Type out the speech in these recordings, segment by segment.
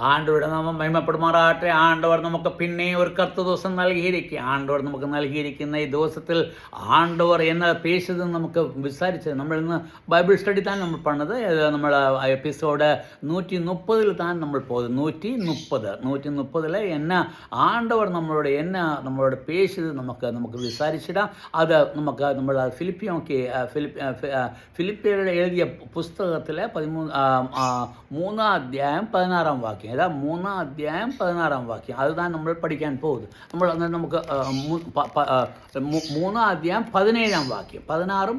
ആണ്ടവരുടെ നാമം മഹിമപ്പെടുമാറാകട്ടെ. ആണ്ടവർ നമുക്ക് പിന്നെ ഒരു കർത്ത ദിവസം നൽകിയിരിക്കുക. ആണ്ടവർ നമുക്ക് നൽകിയിരിക്കുന്ന ഈ ദിവസത്തിൽ ആണ്ടവർ എന്ന പേശത് നമുക്ക് വിസാരിച്ചത്. നമ്മൾ ഇന്ന് ബൈബിൾ സ്റ്റഡി താൻ നമ്മൾ പറഞ്ഞത് നമ്മൾ എപ്പിസോഡ് 130 താൻ നമ്മൾ പോകുന്നത്. 130 എന്ന ആണ്ടവർ നമ്മളോട് പേശത് നമുക്ക് വിസാരിച്ചിടാം. അത് നമുക്ക് നമ്മൾ ഫിലിപ്പിയരുടെ എഴുതിയ പുസ്തകത്തിലെ 3 അധ്യായം 16 വാക്യം. ഏതാ 3 അധ്യായം 16 വാക്യം. അതുതാണ് നമ്മൾ പഠിക്കാൻ പോകുന്നത്. നമ്മൾ അന്നേരം നമുക്ക് 3 അധ്യായം 17 വാക്യം, 16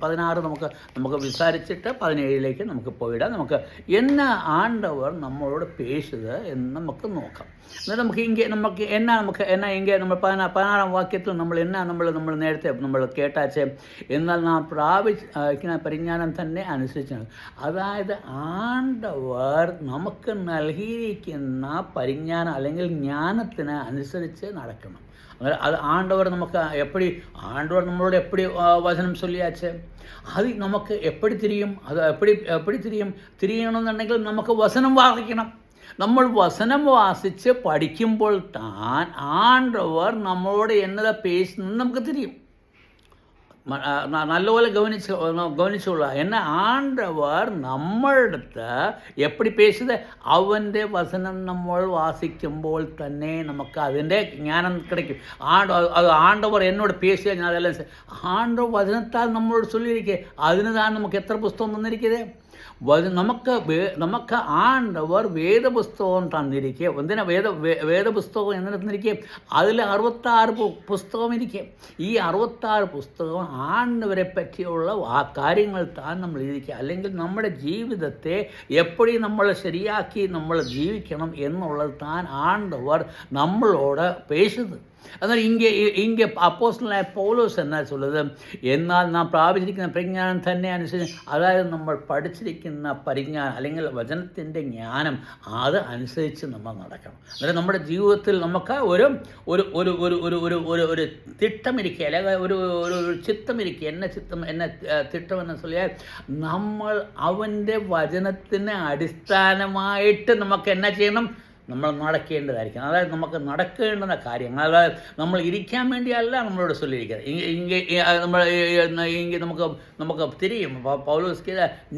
17 നമുക്ക് വിസാരിച്ചിട്ട് 17 നമുക്ക് പോയിടാം. നമുക്ക് എന്നാ ആണ്ടവർ നമ്മളോട് പേശത് എന്ന് നമുക്ക് നോക്കാം. എന്നാൽ നമുക്ക് നമ്മൾ 16 വാക്യത്തിൽ നമ്മൾ നേരത്തെ നമ്മൾ കേട്ടാച്ചേ, എന്നാൽ നാം പ്രാപിക്കുന്ന പരിജ്ഞാനം തന്നെ അനുസരിച്ചാണ്. അതായത് ആണ്ടവർ നമുക്ക് നൽകിയിരിക്കുന്ന പരിജ്ഞാനം അല്ലെങ്കിൽ ജ്ഞാനത്തിന് അനുസരിച്ച് നടക്കണം. അത് ആണ്ടവർ നമ്മളോട് എപ്പടി വചനം ചൊല്ലിയാച്ചേ, അത് നമുക്ക് എപ്പടി തിരിയും. അത് എപ്പടി തിരിയണമെന്നുണ്ടെങ്കിൽ നമുക്ക് വചനം വാസിക്കണം. നമ്മൾ വചനം വാസിച്ച് പഠിക്കുമ്പോൾ താൻ ആണ്ടവർ നമ്മളോട് എന്നത് പേശുന്നത് നമുക്ക് തിരിയും. നല്ലപോലെ ഗവനിച്ചോളൂ. എന്നെ ആണ്ടവർ നമ്മളുടെ എപ്പടി പേശത്, അവൻ്റെ വചനം നമ്മൾ വാസിക്കുമ്പോൾ തന്നെ നമുക്ക് അതിൻ്റെ ജ്ഞാനം കിടക്കും. ആണ്ടവർ എന്നോട് പേശിയാൽ ഞാൻ അതെല്ലാം ആണ്ടവർ വചനത്താൽ നമ്മളോട് ചൊല്ലിയിരിക്കുക. അതിന് താൻ നമുക്ക് എത്ര പുസ്തകം തന്നിരിക്കുന്നത്? നമുക്ക് ആണ്ടവർ വേദപുസ്തകം തന്നിരിക്കുക. എന്തിനാ വേദപുസ്തകം എന്തിനു തന്നിരിക്കുക? അതിൽ 66 പുസ്തകം ഇരിക്കുക. ഈ 66 പുസ്തകം ആണ്ടവരെ പറ്റിയുള്ള കാര്യങ്ങൾ താൻ നമ്മൾ ഇരിക്കുക. അല്ലെങ്കിൽ നമ്മുടെ ജീവിതത്തെ എപ്പോഴും നമ്മൾ ശരിയാക്കി നമ്മൾ ജീവിക്കണം എന്നുള്ളത് താൻ ആണ്ടവർ നമ്മളോട് പേശുന്നത്. എന്നാൽ ഇங்கே അപ്പോസ്തലനായ പൗലോസ് എന്നാ ചൊല്ലുന്നത്, എന്നാൽ നാം പ്രാപിച്ചിരിക്കുന്ന പരിജ്ഞാനം തന്നെ അനുസരിച്ച്, അതായത് നമ്മൾ പഠിച്ചിരിക്കുന്ന പരിജ്ഞാനം അല്ലെങ്കിൽ വചനത്തിൻ്റെ ജ്ഞാനം അത് അനുസരിച്ച് നമ്മൾ നടക്കണം. അതായത് നമ്മുടെ ജീവിതത്തിൽ നമുക്ക് ഒരു തിട്ടമിരിക്കുക, അല്ലെങ്കിൽ ഒരു ചിത്തമിരിക്കുക. എന്നെ തിട്ടം എന്ന് ചൊല്ലിയാൽ നമ്മൾ അവൻ്റെ വചനത്തിന് അടിസ്ഥാനമായിട്ട് നമുക്ക് എന്നാ ചെയ്യണം? നമ്മൾ നടക്കേണ്ടതായിരിക്കണം. അതായത് നമുക്ക് നടക്കേണ്ടുന്ന കാര്യങ്ങൾ, അതായത് നമ്മൾ ഇരിക്കാൻ വേണ്ടിയല്ല നമ്മളോട് ചൊല്ലിയിരിക്കുന്നത്. നമുക്ക് തിരിയും പൗലോസ്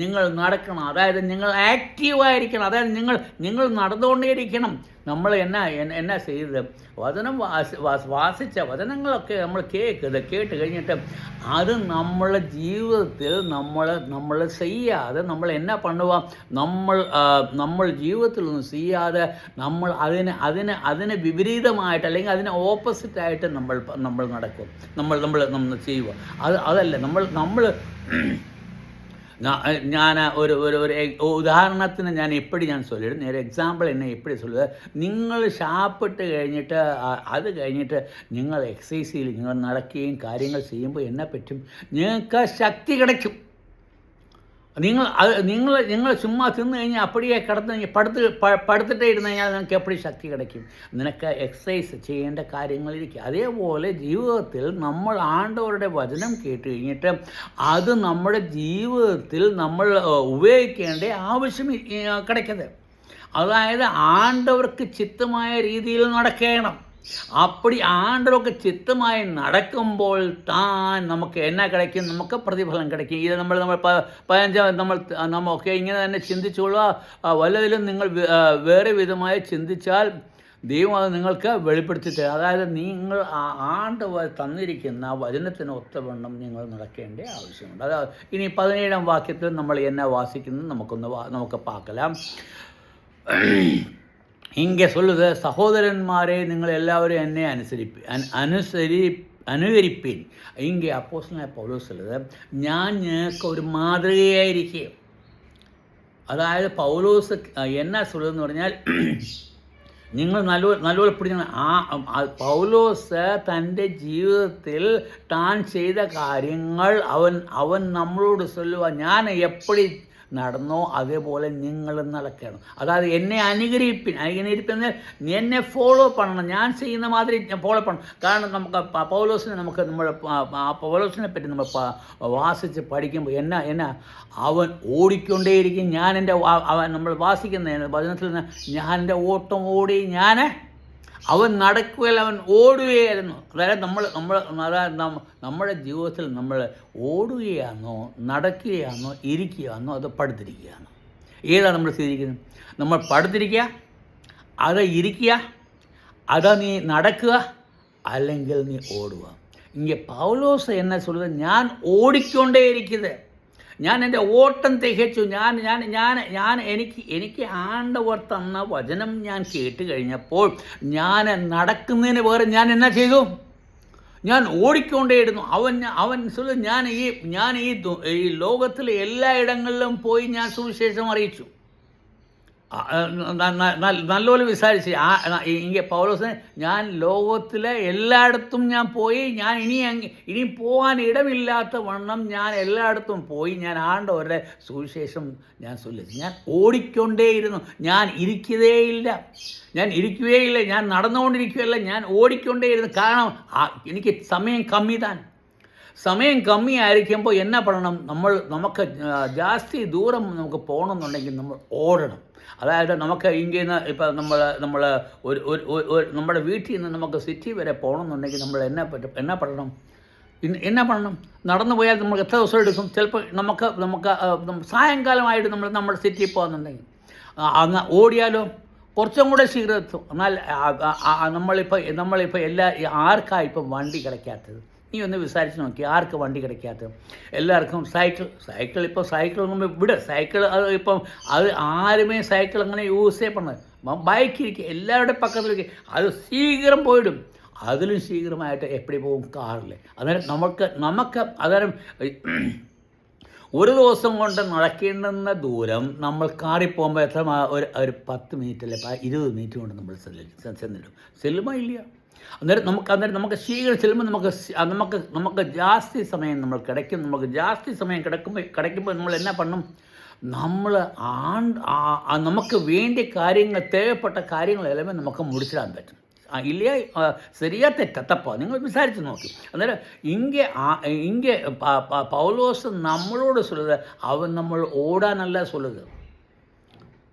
നിങ്ങൾ നടക്കണം, അതായത് നിങ്ങൾ ആക്റ്റീവായിരിക്കണം, അതായത് നിങ്ങൾ നടന്നുകൊണ്ടേയിരിക്കണം. നമ്മൾ എന്നാ ചെയ്തത്? വചനം വാസിച്ച വചനങ്ങളൊക്കെ നമ്മൾ കേട്ട് കഴിഞ്ഞിട്ട് അത് നമ്മളെ ജീവിതത്തിൽ നമ്മൾ ചെയ്യാതെ നമ്മൾ എന്നാ பண்ணுவோம்? നമ്മൾ ജീവിതത്തിലൊന്നും ചെയ്യാതെ നമ്മൾ അതിന് വിപരീതമായിട്ട് അല്ലെങ്കിൽ അതിന് ഓപ്പോസിറ്റായിട്ട് നമ്മൾ നടക്കും, നമ്മൾ ചെയ്യുക. അതല്ല നമ്മൾ ഞാൻ ഒരു ഉദാഹരണത്തിന് ഞാൻ ചൊല്ലിടും. നേരെ എക്സാമ്പിൾ എന്നെ എപ്പടി ചൊല്ലുക, നിങ്ങൾ ഷാപ്പിട്ട് കഴിഞ്ഞിട്ട് അത് കഴിഞ്ഞിട്ട് നിങ്ങൾ എക്സസൈസിൽ നിങ്ങൾ നടക്കുകയും കാര്യങ്ങൾ ചെയ്യുമ്പോൾ എന്നെ പറ്റും? നിങ്ങൾക്ക് ശക്തി കിടക്കും. നിങ്ങൾ ചുമ്മാ തിന്നു കഴിഞ്ഞാൽ അപ്പടിയെ പടുത്തിട്ടേ ഇരുന്ന് കഴിഞ്ഞാൽ നിങ്ങൾക്ക് എപ്പടി ശക്തി കിടക്കും? നിനക്ക് എക്സസൈസ് ചെയ്യേണ്ട കാര്യങ്ങളിരിക്കും. അതേപോലെ ജീവിതത്തിൽ നമ്മൾ ആണ്ടവരുടെ വചനം കേട്ട് കഴിഞ്ഞിട്ട് അത് നമ്മുടെ ജീവിതത്തിൽ നമ്മൾ ഉപയോഗിക്കേണ്ട ആവശ്യം കിടക്കുന്നത്. അതായത് ആണ്ടവർക്ക് ചിത്തമായ രീതിയിൽ നടക്കണം. അപ്പടി ആണ്ടവർക്ക് ചിത്തമായി നടക്കുമ്പോൾ താൻ നമുക്ക് എന്നാ കിടക്കും? നമുക്ക് പ്രതിഫലം കിടക്കും. ഇത് നമ്മൾ 15 നമുക്ക് ഇങ്ങനെ തന്നെ ചിന്തിച്ചുകൊള്ളുക. വല്ലതിലും നിങ്ങൾ വേറെ വിധമായി ചിന്തിച്ചാൽ ദൈവം അത് നിങ്ങൾക്ക് വെളിപ്പെടുത്തി തരും. അതായത് നിങ്ങൾ ആണ്ടവർ തന്നിരിക്കുന്ന വചനത്തിന് ഒത്തവണ്ണം നിങ്ങൾ നടക്കേണ്ട ആവശ്യമുണ്ട്. അതായത് ഇനി 17 വാക്യത്തിൽ നമ്മൾ എന്നാ വാസിക്കുന്നത് നമുക്ക് பார்க்கலாம். இங்கே சொல்லுது, சகோதரன்மாரே നിങ്ങൾ എല്ലാവരും എന്നെ അനുകരിപ്പീൻ. ഇங்கே അപ്പോസ്തലനായ പൗലോസ് சொல்லுது, ഞാൻ നിങ്ങൾക്ക് ഒരു മാതൃകയായിരിക്കും. അതായത് പൗലോസ് എന്നാ சொல்லுதுன்னு പറഞ്ഞാൽ നിങ്ങൾ നല്ലപോലെ പിടിക്കണം. പൗലോസ് തൻ്റെ ജീവിതത്തിൽ താൻ ചെയ്ത കാര്യങ്ങൾ അവൻ നമ്മളോട് ചൊല്ലുക. ഞാൻ എപ്പടി നടന്നോ അതേപോലെ നിങ്ങളും നടക്കണം. അതായത് എന്നെ അനുകരിപ്പിൻ എന്നെ ഫോളോ பண்ணണം, ഞാൻ ചെയ്യുന്ന മാതിരി ഫോളോ பண்ணണം. കാരണം നമുക്ക് പൗലോസിനെ പറ്റി നമ്മൾ വാസിച്ച് പഠിക്കുമ്പോൾ എന്നാ അവൻ ഓടിക്കൊണ്ടേയിരിക്കും. നമ്മൾ വാസിക്കുന്ന വചനത്തിൽ നിന്ന് ഞാൻ എൻ്റെ ഓട്ടം ഓടി അവൻ നടക്കുകയല്ല, അവൻ ഓടുകയായിരുന്നു. അതായത് നമ്മുടെ ജീവിതത്തിൽ നമ്മൾ ഓടുകയാണോ, നടക്കുകയാണോ, ഇരിക്കുകയാണോ, അത് പടുത്തിരിക്കുകയാണോ? ഏതാണ് നമ്മൾ സ്വീകരിക്കുന്നത്? നമ്മൾ പടുത്തിരിക്കുക, അത് ഇരിക്കുക, അത് നീ നടക്കുക, അല്ലെങ്കിൽ നീ ഓടുക. ഇങ്ങനെ പൗലോസ് എന്നെ சொல்லுது, ഞാൻ ഓടിക്കൊണ്ടേയിരിക്കുന്നത്, ഞാൻ എൻ്റെ ഓട്ടം തികച്ചു. എനിക്ക് ആണ്ടവർ തന്ന വചനം ഞാൻ കേട്ട് കഴിഞ്ഞപ്പോൾ ഞാൻ നടക്കുന്നതിന് പകരം ഞാൻ എന്നാ ചെയ്തു? ഞാൻ ഓടിക്കൊണ്ടേയിരുന്നു. അവൻ சொல்லுது, ഞാൻ ഈ ലോകത്തിലെ എല്ലായിടങ്ങളിലും പോയി ഞാൻ സുവിശേഷം അറിയിച്ചു. നല്ലപോലെ വിസാരിച്ച് ഇങ്ങനെ പൗലോസിനെ, ഞാൻ ലോകത്തിലെ എല്ലായിടത്തും ഞാൻ പോയി, ഞാൻ ഇനി പോകാൻ ഇടമില്ലാത്ത വണ്ണം ഞാൻ എല്ലായിടത്തും പോയി ഞാൻ ആണ്ടവരുടെ സുവിശേഷം ഞാൻ ചൊല്ലിച്ചു. ഞാൻ ഓടിക്കൊണ്ടേയിരുന്നു, ഞാൻ ഇരിക്കുകയില്ല, ഞാൻ നടന്നുകൊണ്ടിരിക്കുകയല്ല, ഞാൻ ഓടിക്കൊണ്ടേയിരുന്നു. കാരണം എനിക്ക് സമയം കമ്മിയായിരിക്കുമ്പോൾ എന്നാ പറയണം? നമുക്ക് ജാസ്തി ദൂരം നമുക്ക് പോകണമെന്നുണ്ടെങ്കിൽ നമ്മൾ ഓടണം. അതായത് നമുക്ക് ഇങ്ങനെ ഇപ്പം നമ്മുടെ വീട്ടിൽ നിന്ന് നമുക്ക് സിറ്റി വരെ പോകണമെന്നുണ്ടെങ്കിൽ നമ്മൾ എന്നാ പറയണം? നടന്നു പോയാൽ നമുക്ക് എത്ര ദിവസം എടുക്കും? ചിലപ്പോൾ നമുക്ക് സായങ്കാലമായിട്ട് നമ്മുടെ സിറ്റിയിൽ പോകുന്നുണ്ടെങ്കിൽ അങ്ങ് ഓടിയാലോ കുറച്ചും കൂടെ ശീഘ്രം എത്തും. എന്നാൽ നമ്മളിപ്പോൾ ആർക്കാണ് വണ്ടി കിടക്കാത്തത്? നീ ഒന്ന് വിസാരിച്ച് നോക്കി, ആർക്ക് വണ്ടി കിടക്കാത്തത്? എല്ലാവർക്കും സൈക്കിൾ ഒന്നും സൈക്കിൾ അത് ആരുമേ സൈക്കിൾ അങ്ങനെ യൂസ് ചെയ്യപ്പെടുന്നത്. ബൈക്കിരിക്കുക, എല്ലാവരുടെ പക്കത്തിലേക്ക് അത് ശീഘ്രം പോയിടും. അതിലും ശീഘ്രമായിട്ട് എപ്പടി പോകും? കാറിൽ. അന്നേരം നമുക്ക് അന്നേരം ഒരു ദിവസം കൊണ്ട് നടക്കേണ്ടുന്ന ദൂരം നമ്മൾ കാറിൽ പോകുമ്പോൾ എത്ര ഒരു 10 മിനിറ്റ് അല്ലെ 20 മിനിറ്റ് കൊണ്ട് നമ്മൾ ചെല്ലുമോ ഇല്ല? അന്നേരം നമുക്ക് ശീഘ്രം ചെല്ലുമ്പോൾ നമുക്ക് ജാസ്തി സമയം നമ്മൾ കിടക്കും. നമുക്ക് ജാസ്തി സമയം കിടക്കുമ്പോൾ നമ്മൾ എന്നാ പണം? നമുക്ക് വേണ്ടിയ കാര്യങ്ങൾ, തേവപ്പെട്ട കാര്യങ്ങളെല്ലാം നമുക്ക് മുടിച്ചിടാൻ പറ്റും. ഇല്ലേ? ശരിയാ തെറ്റാ തപ്പാ? നിങ്ങൾ വിസാരിച്ച് നോക്കി. അന്നേരം ഇங்கே പൗലോസ് നമ്മളോട് சொல்லுது, അവൻ നമ്മൾ ഓടാനല്ല சொல்லுது,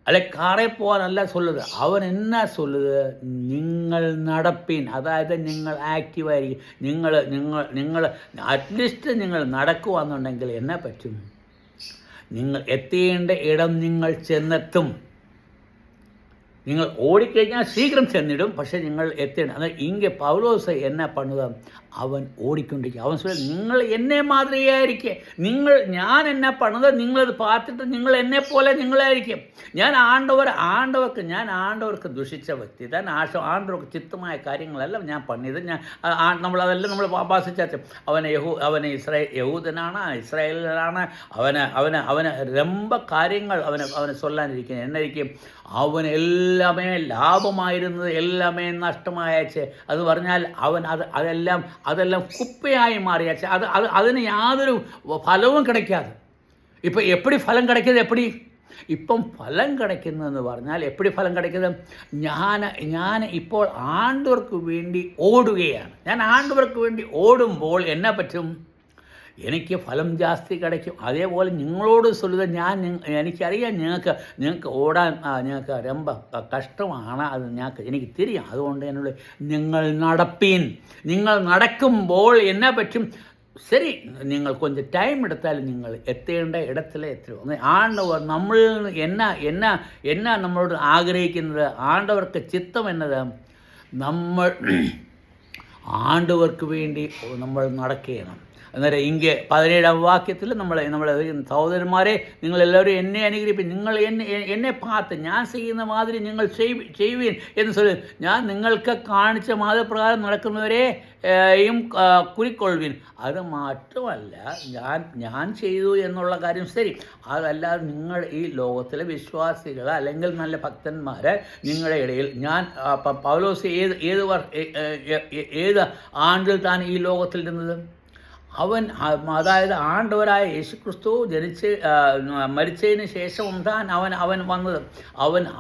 അല്ലെ കാറേ പോകാനല്ല சொல்லுது. അവൻ എന്നാ சொல்லுது? നിങ്ങൾ നടപ്പിൻ. അതായത് നിങ്ങൾ ആക്റ്റീവായിരിക്കും. നിങ്ങൾ അറ്റ്ലീസ്റ്റ് നിങ്ങൾ നടക്കുവാന്നുണ്ടെങ്കിൽ എന്നാ പറ്റും? നിങ്ങൾ എത്തേണ്ട ഇടം നിങ്ങൾ ചെന്നെത്തും. നിങ്ങൾ ഓടിക്കഴിഞ്ഞാൽ ശീഘ്രം ചെന്നിടും, പക്ഷേ നിങ്ങൾ എത്തേണ്ട. എന്നാൽ ഇங்கே പൗലോസ് എന്നാ പണുക? അവൻ ഓടിക്കൊണ്ടിരിക്കുക. അവൻ சொல்ல, നിങ്ങൾ എന്നെ മാതൃകയായിരിക്കെ. ഞാൻ എന്നാ പണത് നിങ്ങളത് പാത്തിട്ട് നിങ്ങൾ എന്നെ പോലെ നിങ്ങളായിരിക്കും. ഞാൻ ആണ്ടവർക്ക് ദുഷിച്ച വ്യക്തി. ആണ്ടവർക്ക് ചിത്തമായ കാര്യങ്ങളല്ല ഞാൻ പണിയത്. നമ്മളതെല്ലാം നമ്മൾ വാസിച്ചാച്ച. അവന് യഹൂദനാണ്, ഇസ്രായേലിലാണ്. അവന് രമ്പ കാര്യങ്ങൾ അവന് ചൊല്ലാനിരിക്കുന്നത്. എന്നായിരിക്കും? അവൻ എല്ലാമേ ലാഭമായിരുന്നത് എല്ലാമേ നഷ്ടമായച്ച്. അത് പറഞ്ഞാൽ അതെല്ലാം കുപ്പയായി മാറിയാച്ച്. അതിന് യാതൊരു ഫലവും കിടക്കാതെ. ഇപ്പം എപ്പടി ഫലം കിടക്കുന്നത്? ഇപ്പം ഫലം കിടക്കുന്നതെന്ന് പറഞ്ഞാൽ എപ്പടി ഫലം കിടക്കുന്നത്? ഞാൻ ഇപ്പോൾ ആണ്ടവർക്ക് വേണ്ടി ഓടുകയാണ്. ഞാൻ ആണ്ടവർക്ക് വേണ്ടി ഓടുമ്പോൾ എന്നാ പറ്റും? എനിക്ക് ഫലം ജാസ്തി കിടക്കും. അതേപോലെ നിങ്ങളോട് சொல்லுது, എനിക്കറിയാം നിങ്ങൾക്ക് ഓടാൻ നിങ്ങൾക്ക് രമ്പ കഷ്ടമാണ്. അത് എനിക്ക് തിരിയാം. അതുകൊണ്ട് എന്നോട് നിങ്ങൾ നടപ്പീൻ. നിങ്ങൾ നടക്കുമ്പോൾ എന്നാ പറ്റും? ശരി, നിങ്ങൾ കൊഞ്ചം ടൈം എടുത്താലും നിങ്ങൾ എത്തേണ്ട ഇടത്തിലെ എത്തും. ആണ്ടവർ നമ്മൾ എന്നാ നമ്മളോട് ആഗ്രഹിക്കുന്നത്? ആണ്ടവർക്ക് ചിത്തം എന്നത് നമ്മൾ ആണ്ടവർക്ക് വേണ്ടി നമ്മൾ നടക്കണം. അന്നേരം ഇங்கே 17-ാം വാക്യത്തിൽ നമ്മൾ സഹോദരന്മാരെ, നിങ്ങളെല്ലാവരും എന്നെ അനുകരിപ്പിൻ. നിങ്ങൾ എന്നെ പാത്ത് ഞാൻ ചെയ്യുന്ന മാതിരി നിങ്ങൾ ചെയ്യുവീൻ എന്ന് சொல்லி, ഞാൻ നിങ്ങൾക്ക് കാണിച്ച മാതൃപ്രകാരം നടക്കുന്നവരെയും കുറിക്കൊള്ളുവിൻ. അത് മാത്രമല്ല, ഞാൻ ചെയ്തു എന്നുള്ള കാര്യം ശരി. അതല്ലാതെ നിങ്ങൾ ഈ ലോകത്തിലെ വിശ്വാസികൾ അല്ലെങ്കിൽ നല്ല ഭക്തന്മാർ നിങ്ങളുടെ ഇടയിൽ പൗലോസ് ഏത് ആണ്ടിൽ താൻ ഈ ലോകത്തിൽ നിന്നത്? അതായത് ആണ്ടവരായ യേശുക്രിസ്തു മരിച്ചതിന് ശേഷം താൻ അവൻ വന്നത്.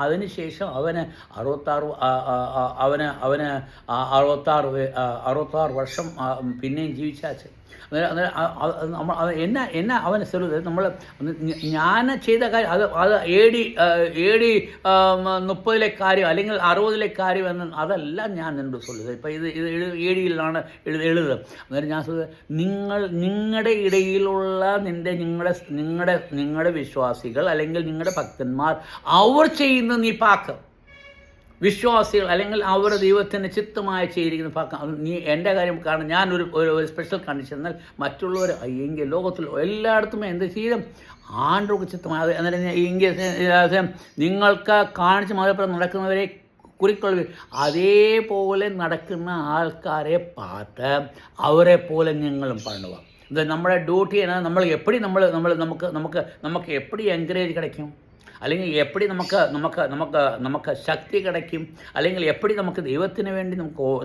അതിന് ശേഷം അവന് 66 വർഷം പിന്നെയും ജീവിച്ചാച്ച്. എന്നാ അവന് ചെറുത് നമ്മൾ ഞാൻ ചെയ്ത കാര്യം അത് AD 30 കാര്യം അല്ലെങ്കിൽ 60 കാര്യം എന്ന് അതല്ല ഞാൻ നിന്നോട് சொல்லுது. ഇപ്പം ഇത് AD-യിലാണ് എഴുതുന്നത്. അന്നേരം ഞാൻ നിങ്ങളുടെ ഇടയിലുള്ള നിങ്ങളുടെ വിശ്വാസികൾ അല്ലെങ്കിൽ നിങ്ങളുടെ ഭക്തന്മാർ അവർ ചെയ്യുന്ന നീ പാക്കം, വിശ്വാസികൾ അല്ലെങ്കിൽ അവർ ദൈവത്തിൻ്റെ ചിത്തമായി ചെയ്തിരിക്കുന്ന പാക്കം. നീ എൻ്റെ കാര്യം കാരണം ഞാനൊരു സ്പെഷ്യൽ കണ്ടീഷൻ. എന്നാൽ മറ്റുള്ളവർ എങ്കിൽ ലോകത്തിൽ എല്ലായിടത്തും എന്ത് ചെയ്യും ആണ്ടവർക്ക് ചിത്തമായി. അന്നേരം നിങ്ങൾക്ക് കാണിച്ച് മതപ്രകാരം നടക്കുന്നവരെ കുറിക്കൊള്ളുക. അതേപോലെ നടക്കുന്ന ആൾക്കാരെ പാത്ത് അവരെ പോലെ നിങ്ങളും പണുക. ഇത് നമ്മുടെ ഡ്യൂട്ടി എന്നാൽ നമ്മൾ എപ്പടി നമുക്ക് എപ്പടി എൻകറേജ് கிடைக்கும், അല്ലെങ്കിൽ എപ്പടി നമുക്ക് ശക്തി கிடைക്കും, അല്ലെങ്കിൽ എപ്പടി നമുക്ക് ദൈവത്തിന് വേണ്ടി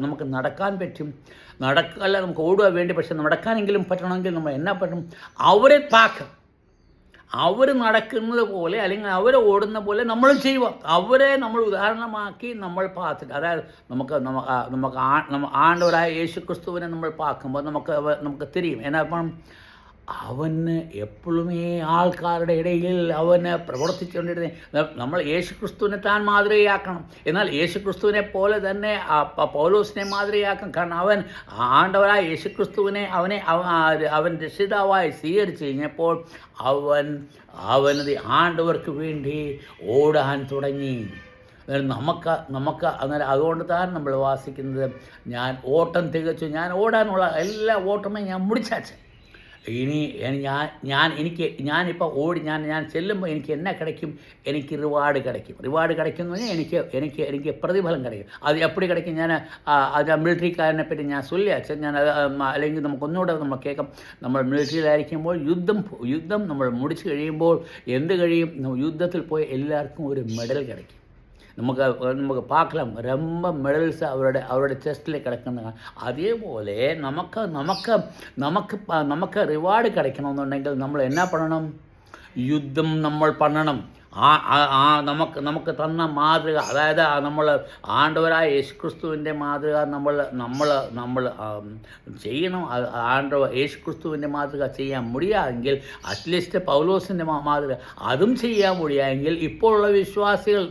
നമുക്ക് നടക്കാൻ പറ്റും. നമുക്ക് ഓടുക വേണ്ടി, പക്ഷെ നടക്കാനെങ്കിലും പറ്റണമെങ്കിൽ നമ്മൾ എന്നാ പറ്റും, അവരെ പാക്കം. അവർ നടക്കുന്നത് പോലെ അല്ലെങ്കിൽ അവർ ഓടുന്ന പോലെ നമ്മളും ചെയ്യുക. അവരെ നമ്മൾ ഉദാഹരണമാക്കി നമ്മൾ പാത്തിട്ട്, അതായത് നമുക്ക് ആണ്ടവരായ യേശുക്രിസ്തുവിനെ നമ്മൾ പാക്കുമ്പോൾ നമുക്ക് തിരിയും. എന്നാ അവന് എപ്പോഴുമേ ആൾക്കാരുടെ ഇടയിൽ അവന് പ്രവർത്തിച്ചുകൊണ്ടിരുന്നത്. നമ്മൾ യേശുക്രിസ്തുവിനെ താൻ മാതൃകയാക്കണം. എന്നാൽ യേശുക്രിസ്തുവിനെ പോലെ തന്നെ പൗലോസിനെ മാതൃകയാക്കണം. കാരണം അവൻ ആണ്ടവരായ യേശുക്രിസ്തുവിനെ അവൻ രക്ഷിതാവായി സ്വീകരിച്ചു കഴിഞ്ഞപ്പോൾ അവനത് ആണ്ടവർക്ക് വേണ്ടി ഓടാൻ തുടങ്ങി. നമുക്ക് അന്നേരം അതുകൊണ്ട് താൻ നമ്മൾ വാസിക്കുന്നത്, ഞാൻ ഓട്ടം തികച്ചു, ഞാൻ ഓടാനുള്ള എല്ലാ ഓട്ടമേ ഞാൻ മുടിച്ചാച്ച. ഇനി ഞാനിപ്പോൾ ഞാൻ ചെല്ലുമ്പോൾ എനിക്ക് എന്നാ கிடைக்கும், എനിക്ക് റിവാർഡ് கிடைக்கும் എന്ന് പറഞ്ഞാൽ എനിക്ക് പ്രതിഫലം கிடைக்கும். അത് എപ്പടി கிடைക്കും? ഞാൻ അത് മിലിറ്ററിക്കാരനെ പറ്റി ഞാൻ ചൊല്ലിയാച്ച. അല്ലെങ്കിൽ നമുക്കൊന്നുകൂടെ നമ്മൾ കേൾക്കാം. നമ്മൾ മിലിറ്ററിയിലായിരിക്കുമ്പോൾ യുദ്ധം നമ്മൾ മുടിച്ച് കഴിയുമ്പോൾ എന്ത് കഴിയും? യുദ്ധത്തിൽ പോയി എല്ലാവർക്കും ഒരു മെഡൽ கிடைக்கும். നമുക്ക് പാക്കണം ரொம்ப മെഡൽസ് അവരുടെ ചെസ്റ്റിൽ കിടക്കുന്ന. അതേപോലെ നമുക്ക് റിവാർഡ് கிடைക്കണമെന്നുണ്ടെങ്കിൽ നമ്മൾ എന്നാ பண்ணണം? യുദ്ധം നമ്മൾ பண்ணണം. നമുക്ക് തന്ന മാതൃക, അതായത് നമ്മൾ ആണ്ടവരായ യേശുക്രിസ്തുവിൻ്റെ മാതൃക നമ്മൾ ചെയ്യണം. യേശുക്രിസ്തുവിൻ്റെ മാതൃക ചെയ്യാൻ മുടിയാമെങ്കിൽ അറ്റ്ലീസ്റ്റ് പൗലോസിൻ്റെ മാതൃക അതും ചെയ്യാൻ മുടിയാമെങ്കിൽ ഇപ്പോഴുള്ള വിശ്വാസികൾ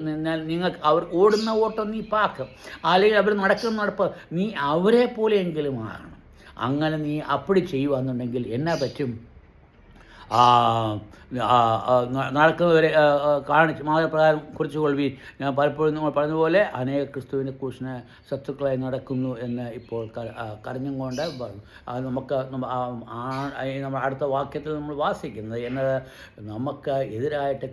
നിങ്ങൾക്ക് അവർ ഓടുന്ന ഓട്ടം നീ പാക്കും, അല്ലെങ്കിൽ അവർ നടക്കുന്ന നടപ്പ് നീ അവരെ പോലെയെങ്കിലും ആകണം. അങ്ങനെ നീ അപ്പടി ചെയ്യുകയെന്നുണ്ടെങ്കിൽ എന്നാ പറ്റും? നടക്കുന്നവരെ കാണിച്ച് മാതൃപ്രകാരം കുറിച്ച് കൊള്ളുവീൻ. ഞാൻ പലപ്പോഴും നമ്മൾ പറഞ്ഞതുപോലെ അനേക ക്രിസ്തുവിനെ കുറിച്ച് ശത്രുക്കളായി നടക്കുന്നു എന്ന് ഇപ്പോൾ കരഞ്ഞും കൊണ്ട് നമ്മൾ അടുത്ത വാക്യത്തിൽ നമ്മൾ വാസിക്കുന്നത് എന്നത് നമുക്ക് എതിരായിട്ട്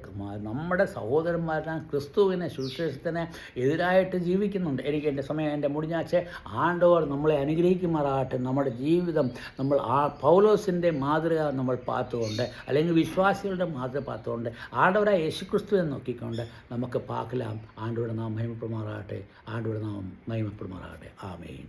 നമ്മുടെ സഹോദരന്മാരെല്ലാം ക്രിസ്തുവിനെ സുവിശേഷത്തിന് എതിരായിട്ട് ജീവിക്കുന്നുണ്ട്. എനിക്ക് എൻ്റെ സമയം എൻ്റെ മുടിഞ്ഞാച്ച് ആണ്ടവർ നമ്മളെ അനുഗ്രഹിക്കുമാറാകട്ടെ. നമ്മുടെ ജീവിതം നമ്മൾ പൗലോസിൻ്റെ മാതൃക നമ്മൾ പാത്തുകൊണ്ട് അല്ലെങ്കിൽ വിശ്വാസികളുടെ മാതൃക പാത്തുകൊണ്ട് ആണ്ടവരായ യേശുക്രിസ്തുവിനെ നോക്കിക്കൊണ്ട് നമുക്ക് പാക്കലാം. ആണ്ടവരുടെ നാം മഹിമപ്പെടുമാറാകട്ടെ. ആണ്ടവരുടെ നാം മഹിമപ്പെടുമാറാകട്ടെ. ആമേൻ.